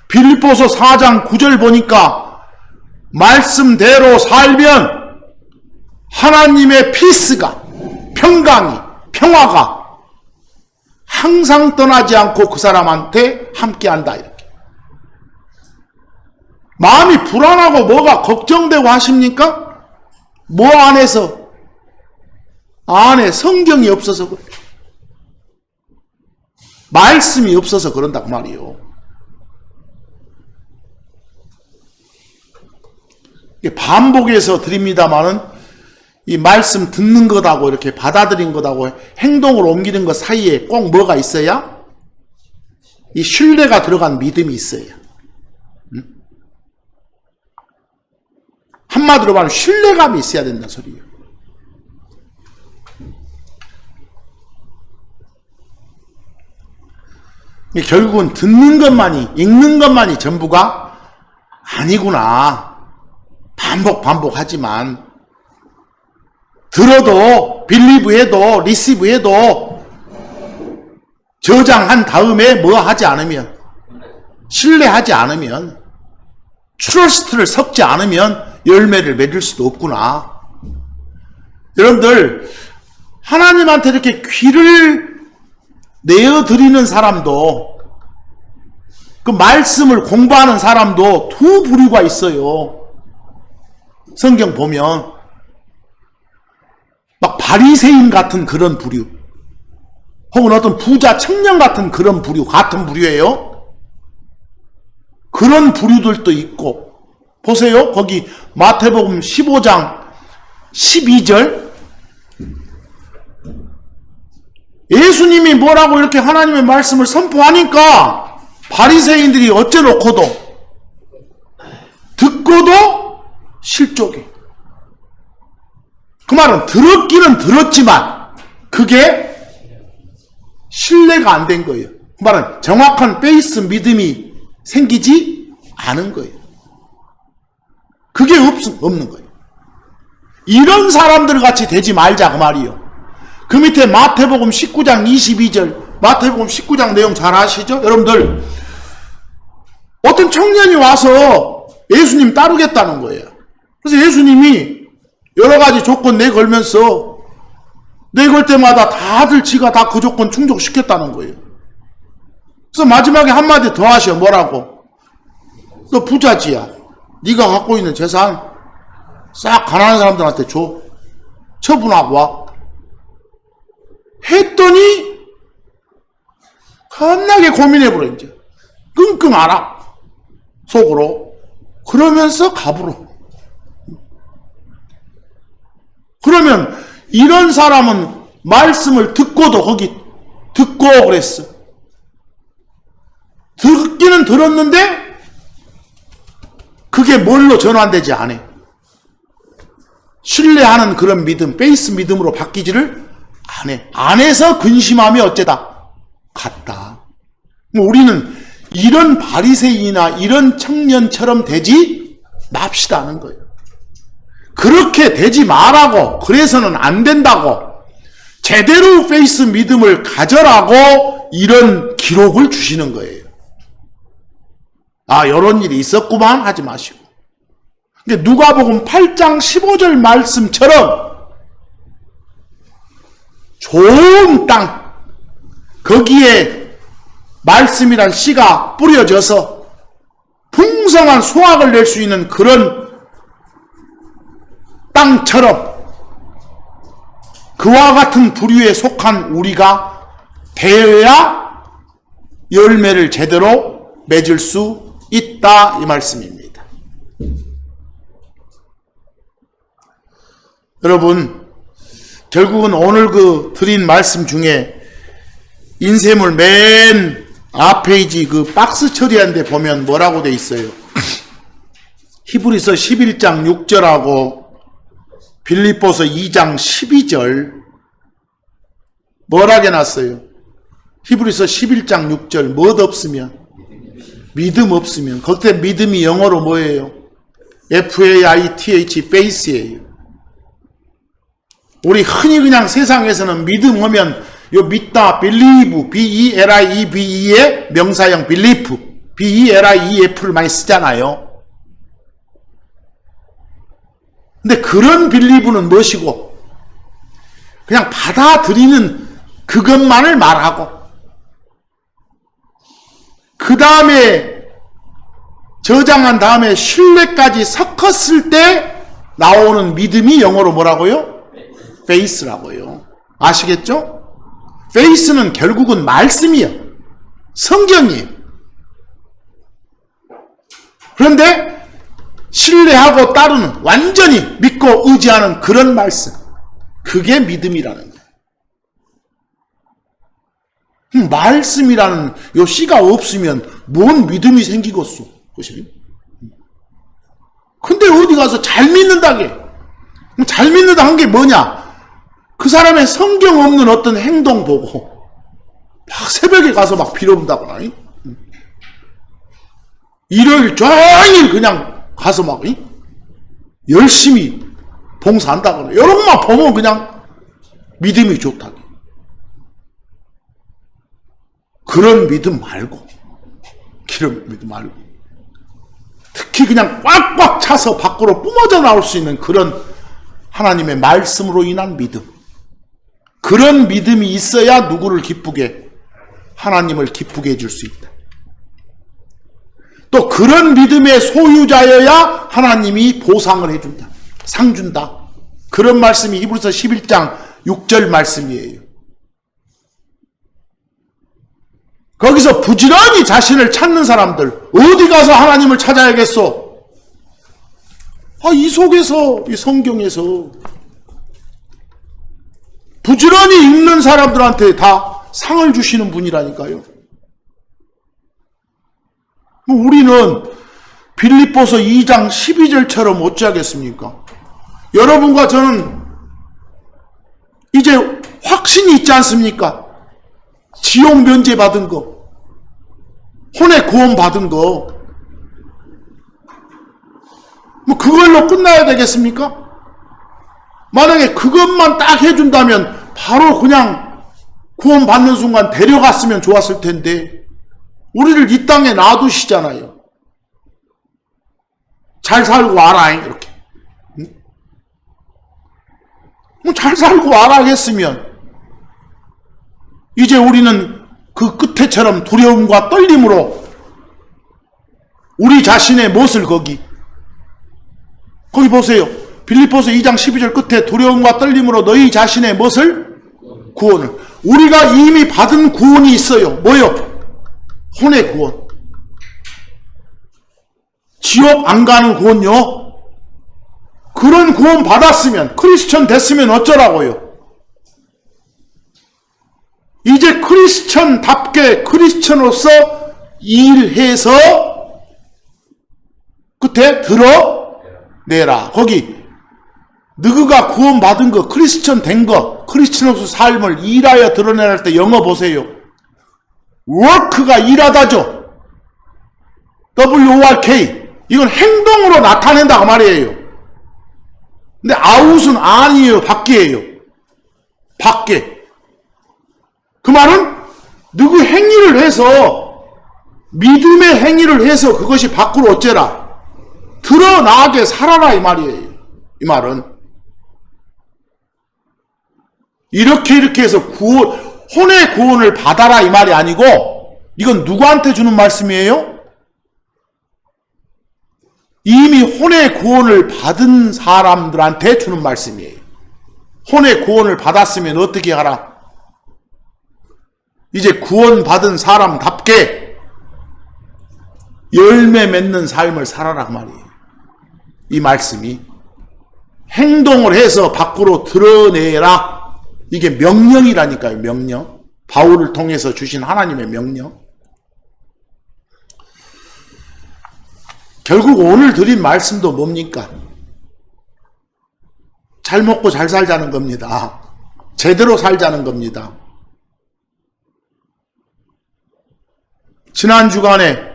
빌립보서 4장 9절 보니까 말씀대로 살면 하나님의 피스가, 평강이, 평화가 항상 떠나지 않고 그 사람한테 함께한다 이렇게. 마음이 불안하고 뭐가 걱정되고 하십니까? 뭐 안에서? 안에 성경이 없어서 그래. 말씀이 없어서 그런다고 말이요. 반복해서 드립니다마는 이 말씀 듣는 것하고 이렇게 받아들인 것하고 행동으로 옮기는 것 사이에 꼭 뭐가 있어야? 이 신뢰가 들어간 믿음이 있어야. 한마디로 말하면 신뢰감이 있어야 된다는 소리예요. 결국은 듣는 것만이, 읽는 것만이 전부가 아니구나. 반복하지만 들어도 빌리브해도 리시브해도 저장한 다음에 뭐 하지 않으면, 신뢰하지 않으면, 트러스트를 섞지 않으면 열매를 맺을 수도 없구나. 여러분들 하나님한테 이렇게 귀를 내어드리는 사람도, 그 말씀을 공부하는 사람도 두 부류가 있어요. 성경 보면 막 바리새인 같은 그런 부류, 혹은 어떤 부자 청년 같은 그런 부류, 같은 부류예요. 그런 부류들도 있고, 보세요. 거기 마태복음 15장 12절 예수님이 뭐라고 이렇게 하나님의 말씀을 선포하니까 바리새인들이 어째놓고도 듣고도 실족해. 그 말은 들었기는 들었지만 그게 신뢰가 안 된 거예요. 그 말은 정확한 베이스 믿음이 생기지 않은 거예요. 그게 없는 거예요. 이런 사람들 같이 되지 말자 그 말이요. 그 밑에 마태복음 19장 22절, 마태복음 19장 내용 잘 아시죠? 여러분들 어떤 청년이 와서 예수님 따르겠다는 거예요. 그래서 예수님이 여러 가지 조건 내걸면서 내걸 때마다 다들 지가 다 그 조건 충족시켰다는 거예요. 그래서 마지막에 한마디 더 하셔. 뭐라고? 너 부자지야. 네가 갖고 있는 재산 싹 가난한 사람들한테 줘. 처분하고 와. 했더니 겁나게 고민해버려. 이제 끙끙 앓아 속으로. 그러면서 갑으로. 그러면 이런 사람은 말씀을 듣고도 거기 듣고 그랬어. 듣기는 들었는데 그게 뭘로 전환되지 않아. 신뢰하는 그런 믿음, 베이스 믿음으로 바뀌지를 않아. 안에서 근심함이 어째다? 같다. 우리는 이런 바리새인이나 이런 청년처럼 되지 맙시다는 거예요. 그렇게 되지 말라고, 그래서는 안 된다고, 제대로 페이스 믿음을 가져라고 이런 기록을 주시는 거예요. 아, 이런 일이 있었구만 하지 마시고. 누가복음 8장 15절 말씀처럼 좋은 땅, 거기에 말씀이란 씨가 뿌려져서 풍성한 수확을 낼 수 있는 그런 땅처럼 그와 같은 부류에 속한 우리가 되어야 열매를 제대로 맺을 수 있다, 이 말씀입니다. 여러분, 결국은 오늘 그 드린 말씀 중에 인쇄물 맨 앞페이지 그 박스 처리한 데 보면 뭐라고 돼 있어요? 히브리서 11장 6절하고 빌립보서 2장 12절 뭐라게 놨어요? 히브리서 11장 6절 뭣 없으면? 믿음 없으면. 그때 믿음이 영어로 뭐예요? F-A-I-T-H, faith예요. 우리 흔히 그냥 세상에서는 믿음 하면 요 믿다, believe, B-E-L-I-E-V-E의 명사형 belief, B-E-L-I-E-F를 많이 쓰잖아요. 근데 그런 believe는 무엇이고? 그냥 받아들이는 그것만을 말하고 그 다음에 저장한 다음에 신뢰까지 섞었을 때 나오는 믿음이 영어로 뭐라고요? faith라고요. 아시겠죠? faith는 결국은 말씀이요. 성경이에요. 그런데 신뢰하고 따르는, 완전히 믿고 의지하는 그런 말씀, 그게 믿음이라는 거예요. 말씀이라는 요 씨가 없으면 뭔 믿음이 생기겠소? 근데 어디 가서 잘 믿는다게, 잘 믿는다 한 게 뭐냐? 그 사람의 성경 없는 어떤 행동 보고 막 새벽에 가서 막 빌어본다거나, 일요일 종일 그냥 가서 막 열심히 봉사한다거나, 이런 것만 보면 그냥 믿음이 좋다. 그런 믿음 말고, 그런 믿음 말고, 특히 그냥 꽉꽉 차서 밖으로 뿜어져 나올 수 있는 그런 하나님의 말씀으로 인한 믿음, 그런 믿음이 있어야 누구를 기쁘게, 하나님을 기쁘게 해줄 수 있다. 또 그런 믿음의 소유자여야 하나님이 보상을 해준다, 상 준다. 그런 말씀이 히브리서 11장 6절 말씀이에요. 거기서 부지런히 자신을 찾는 사람들, 어디 가서 하나님을 찾아야겠어? 이 속에서, 이 성경에서 부지런히 읽는 사람들한테 다 상을 주시는 분이라니까요. 우리는 빌립보서 2장 12절처럼 어찌하겠습니까? 여러분과 저는 이제 확신이 있지 않습니까? 지옥 면제 받은 거, 혼의 구원 받은 거, 그걸로 끝나야 되겠습니까? 만약에 그것만 딱 해준다면 바로 그냥 구원 받는 순간 데려갔으면 좋았을 텐데, 우리를 이 땅에 놔두시잖아요. 잘 살고 와라, 이렇게. 잘 살고 와라 했으면 이제 우리는 그 끝에처럼 두려움과 떨림으로 우리 자신의 못을 거기 보세요. 빌립보서 2장 12절 끝에 두려움과 떨림으로 너희 자신의 못을 구원을. 우리가 이미 받은 구원이 있어요. 뭐요? 혼의 구원. 지옥 안 가는 구원요. 그런 구원 받았으면, 크리스천 됐으면 어쩌라고요? 이제 크리스천답게 크리스천으로서 일해서 끝에 드러내라. 거기 너희가 구원받은 거, 크리스천 된 거, 크리스천으로서 삶을 일하여 드러내라 할 때 영어 보세요. work가 일하다죠. W-O-R-K. 이건 행동으로 나타낸다고 말이에요. 근데 out은 아니에요. 밖이에요. 밖에. 그 말은 누구 행위를 해서, 믿음의 행위를 해서 그것이 밖으로 어째라? 드러나게 살아라, 이 말이에요. 이 말은 이렇게 해서 혼의 구원을 받아라 이 말이 아니고, 이건 누구한테 주는 말씀이에요? 이미 혼의 구원을 받은 사람들한테 주는 말씀이에요. 혼의 구원을 받았으면 어떻게 하라? 이제 구원받은 사람답게 열매 맺는 삶을 살아라 그 말이에요. 이 말씀이 행동을 해서 밖으로 드러내라. 이게 명령이라니까요. 명령. 바울을 통해서 주신 하나님의 명령. 결국 오늘 드린 말씀도 뭡니까? 잘 먹고 잘 살자는 겁니다. 제대로 살자는 겁니다. 지난 주간에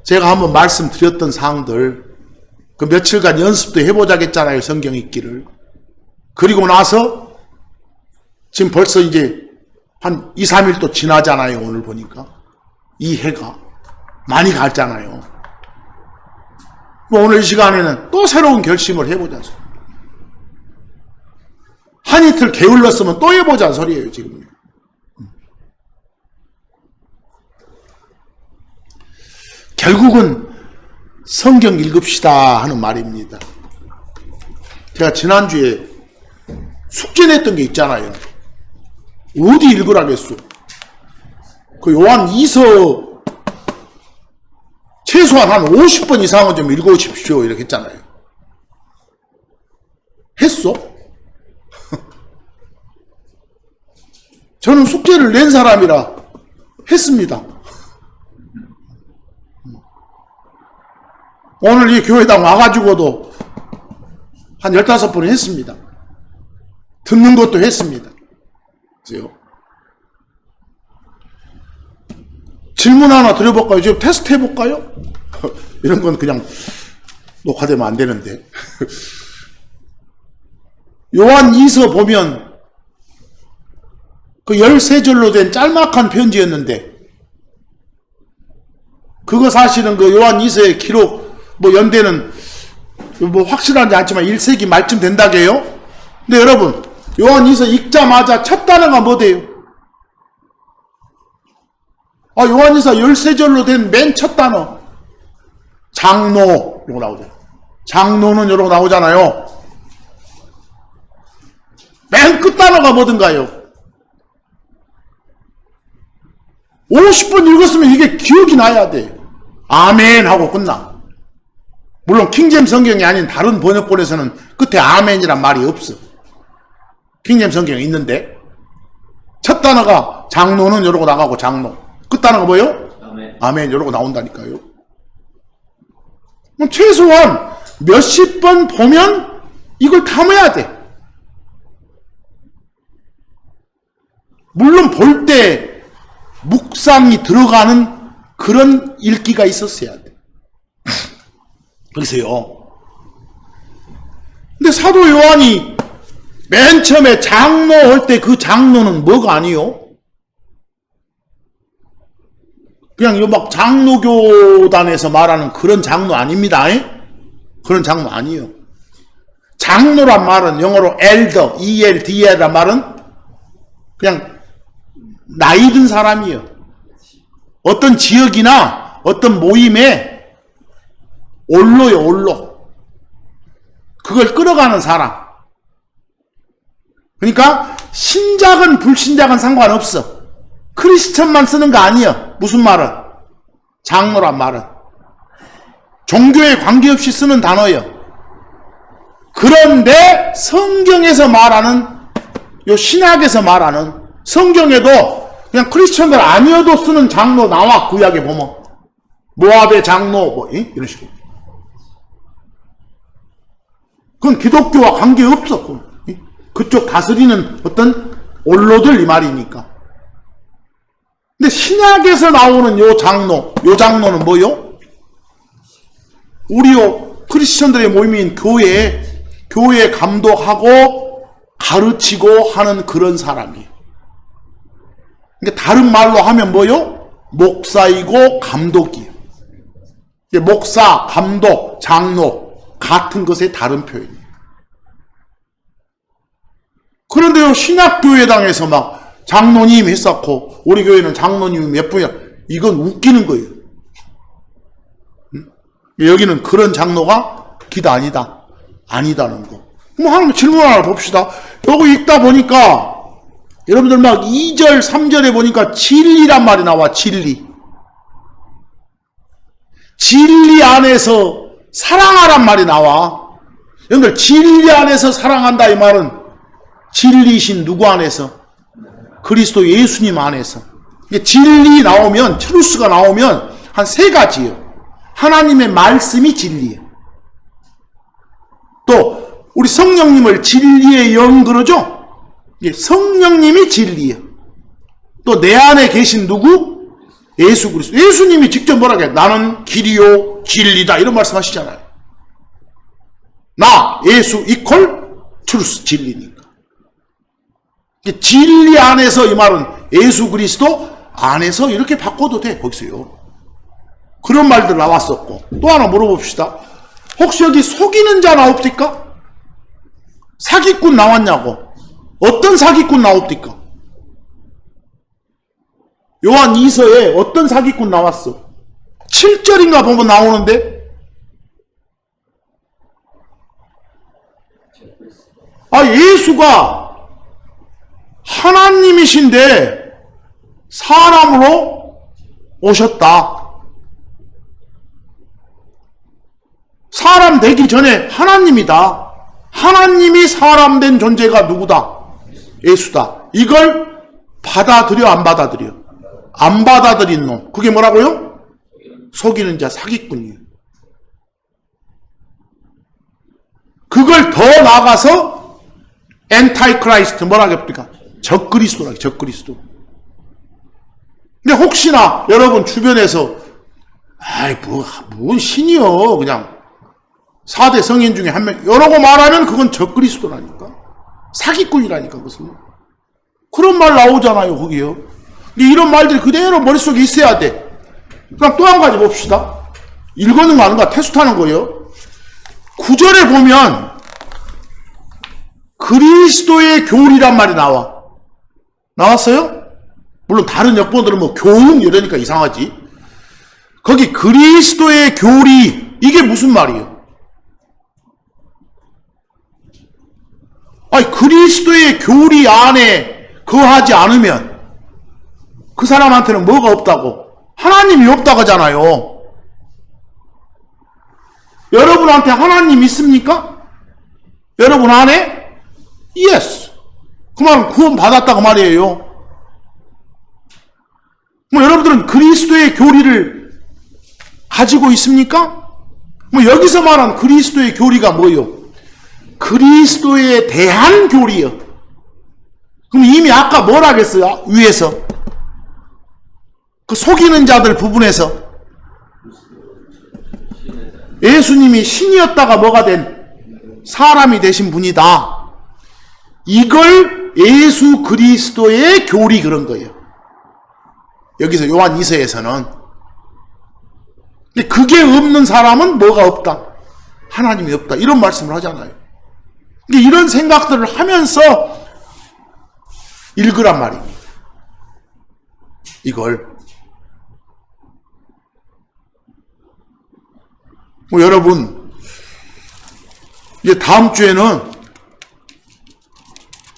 제가 한번 말씀드렸던 사항들, 그 며칠간 연습도 해보자겠잖아요. 성경 읽기를. 그리고 나서 지금 벌써 이제 한 2, 3일 또 지나잖아요. 오늘 보니까. 이 해가 많이 갔잖아요. 오늘 이 시간에는 또 새로운 결심을 해보자. 한 이틀 게을렀으면 또 해보자 소리예요. 지금. 결국은 성경 읽읍시다 하는 말입니다. 제가 지난주에 숙제 냈던 게 있잖아요. 어디 읽으라겠어? 그 요한 2서 최소한 한 50번 이상은 좀 읽어오십시오 이렇게 했잖아요. 했어? 저는 숙제를 낸 사람이라 했습니다. 오늘 이 교회당 와가지고도 한 15번 했습니다. 듣는 것도 했습니다. 그래요? 질문 하나 드려볼까요? 지금 테스트 해볼까요? 이런 건 그냥 녹화되면 안 되는데. 요한 2서 보면 그 13절로 된 짤막한 편지였는데, 그거 사실은 그 요한 2서의 기록, 뭐 연대는 뭐 확실하지 않지만 1세기 말쯤 된다게요. 근데 여러분, 요한 2서 읽자마자 첫 단어가 뭐대요? 요한 2서 13절로 된 맨 첫 단어 장로, 이러고 나오죠. 장로는 이러고 나오잖아요. 맨 끝 단어가 뭐든가요? 50번 읽었으면 이게 기억이 나야 돼. 아멘 하고 끝나. 물론 킹제임 성경이 아닌 다른 번역본에서는 끝에 아멘이란 말이 없어. 킹제임 성경에 있는데 첫 단어가 장로는 이러고 나가고 장로, 끝 단어가 뭐예요? 아멘 이러고 나온다니까요. 최소한 몇십 번 보면 이걸 담아야 돼. 물론 볼 때 묵상이 들어가는 그런 읽기가 있었어야 돼. 그래서요. 근데 사도 요한이 맨 처음에 장로 할 때 그 장로는 뭐가 아니요? 그냥 요 막 장로교단에서 말하는 그런 장로 아닙니다. 그런 장로 아니에요. 장로란 말은 영어로 elder, ELD란 말은 그냥 나이 든 사람이에요. 어떤 지역이나 어떤 모임에 올로요, 올로. 그걸 끌어가는 사람. 그러니까 신작은 불신작은 상관없어. 크리스천만 쓰는 거 아니에요. 무슨 말은? 장로란 말은. 종교에 관계없이 쓰는 단어예요. 그런데 성경에서 말하는, 요 신학에서 말하는, 성경에도 그냥 크리스천들 아니어도 쓰는 장로 나와. 구약에 보면. 모압의 장로, 뭐, 이런 식으로. 그건 기독교와 관계없어. 그쪽 다스리는 어떤 올로들 이 말이니까. 근데 신약에서 나오는 요 장로는 뭐요? 우리요 크리스천들의 모임인 교회에 감독하고 가르치고 하는 그런 사람이에요. 그러니까 다른 말로 하면 뭐요? 목사이고 감독이에요. 목사, 감독, 장로 같은 것의 다른 표현이에요. 그런데요, 신약교회당에서 막 장로님 했었고, 우리 교회는 장로님이 몇 분이야. 이건 웃기는 거예요. 여기는 그런 장로가 기도 아니다. 아니다는 거. 뭐 하나님 질문 하나 봅시다. 여기 읽다 보니까 여러분들 막 2절, 3절에 보니까 진리란 말이 나와. 진리. 진리 안에서 사랑하란 말이 나와. 여러분들 진리 안에서 사랑한다 이 말은 진리이신 누구 안에서? 그리스도 예수님 안에서. 진리 나오면, 트루스가 나오면 한 세 가지예요. 하나님의 말씀이 진리예요. 또 우리 성령님을 진리의 영 그러죠? 성령님이 진리예요. 또 내 안에 계신 누구? 예수 그리스도. 예수님이 직접 뭐라고 해요? 나는 길이요 진리다 이런 말씀하시잖아요. 나 예수 이퀄 트루스 진리니까. 진리 안에서 이 말은 예수 그리스도 안에서 이렇게 바꿔도 돼. 거기서요. 그런 말들 나왔었고. 또 하나 물어봅시다. 혹시 여기 속이는 자 나옵니까? 사기꾼 나왔냐고. 어떤 사기꾼 나옵니까? 요한 2서에 어떤 사기꾼 나왔어? 7절인가 보면 나오는데 예수가 하나님이신데 사람으로 오셨다. 사람 되기 전에 하나님이다. 하나님이 사람 된 존재가 누구다? 예수다. 이걸 받아들여 안 받아들여? 안 받아들인 놈. 그게 뭐라고요? 속이는 자, 사기꾼이에요. 그걸 더 나아가서 엔타이크라이스트 뭐라고 합니까? 적그리스도라고. 적그리스도. 근데 혹시나 여러분 주변에서 뭔 신이요 그냥 4대 성인 중에 한 명 이러고 말하면 그건 적그리스도라니까. 사기꾼이라니까. 그것은 그런 말 나오잖아요 거기요. 이런 말들이 그대로 머릿속에 있어야 돼. 그럼 또 한 가지 봅시다. 읽어는 거 아닌가 테스트하는 거예요. 9절에 보면 그리스도의 교리란 말이 나와. 나왔어요? 물론 다른 역본들은 뭐 교훈 이러니까 이상하지. 거기 그리스도의 교리 이게 무슨 말이에요? 그리스도의 교리 안에 거하지 않으면 그 사람한테는 뭐가 없다고? 하나님이 없다고 하잖아요. 여러분한테 하나님 있습니까? 여러분 안에? Yes. 그 말은 구원 받았다고 말이에요. 여러분들은 그리스도의 교리를 가지고 있습니까? 여기서 말하는 그리스도의 교리가 뭐예요? 그리스도에 대한 교리요. 그럼 이미 아까 뭐라 하겠어요? 위에서 그 속이는 자들 부분에서 예수님이 신이었다가 뭐가 된 사람이 되신 분이다. 이걸 예수 그리스도의 교리 그런 거예요. 여기서 요한 2서에서는. 근데 그게 없는 사람은 뭐가 없다? 하나님이 없다. 이런 말씀을 하잖아요. 근데 이런 생각들을 하면서 읽으란 말입니다. 이걸. 여러분, 이제 다음 주에는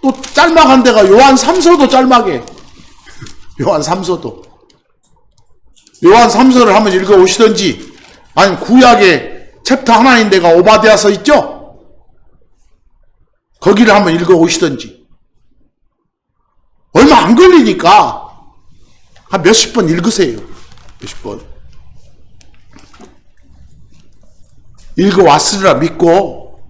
또 짤막한 데가 요한 3서도 짤막해. 요한 3서도. 요한 3서를 한번 읽어 오시든지, 아니면 구약의 챕터 하나인 데가 오바댜서 있죠? 거기를 한번 읽어 오시든지. 얼마 안 걸리니까 한 몇십 번 읽으세요. 몇십 번. 읽어 왔으리라 믿고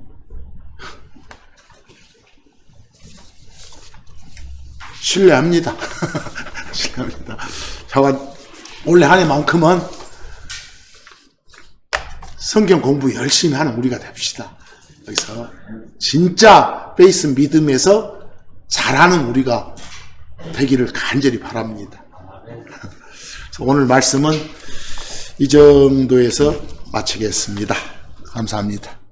신뢰합니다. 신뢰합니다. 올해 한 해만큼은 성경 공부 열심히 하는 우리가 됩시다. 여기서 진짜 페이스 믿음에서 잘하는 우리가 되기를 간절히 바랍니다. 오늘 말씀은 이 정도에서 마치겠습니다. 감사합니다.